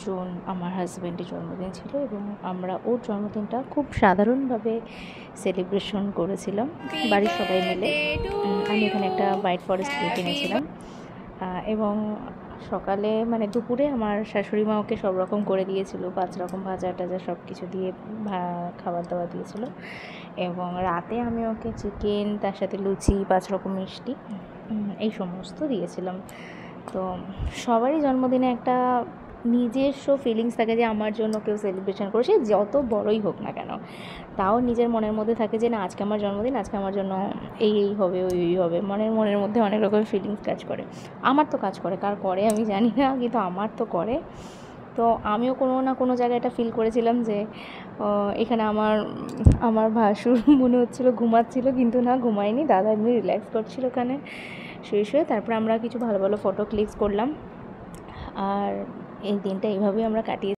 June আমার হাজব্যান্ডের জন্মদিন ছিল এবং আমরা ওর জন্মদিনটা খুব সাধারণভাবে সেলিব্রেশন করেছিলাম বাড়ির সবাই মিলে। আমি এখানে একটা হোয়াইট ফরেস্ট কেক এনেছিলাম এবং সকালে মানে দুপুরে আমার শাশুড়ি মা ওকে সব রকম করে দিয়েছিল, 5 রকম ভাজা টাজা সব কিছু দিয়ে খাবার দাবার দিয়েছিল এবং রাতে আমি ওকে চিকেন, তার সাথে লুচি, 5 রকম মিষ্টি এই সমস্ত দিয়েছিলাম। তো সবারই জন্মদিনে একটা নিজস্ব ফিলিংস থাকে যে আমার জন্য কেউ সেলিব্রেশন করে, সে যত বড়ই হোক না কেন, তাও নিজের মনের মধ্যে থাকে যে না আজকে আমার জন্মদিন, আজকে আমার জন্য এই হবে ওই হবে, মনের মধ্যে অনেক রকমের ফিলিংস কাজ করে। আমার তো কাজ করে, কার করে আমি জানি না, কিন্তু আমার তো করে। তো আমিও কোনো না কোনো জায়গায় এটা ফিল করেছিলাম যে এখানে আমার ভাসুর মনে হচ্ছিলো ঘুমাচ্ছিল, কিন্তু না ঘুমায়নি, দাদা এমনি রিল্যাক্স করছিল ওখানে শুয়ে। তারপর আমরা কিছু ভালো ভালো ফটো ক্লিকস করলাম আর এই দিনটা এইভাবেই আমরা কাটিয়ে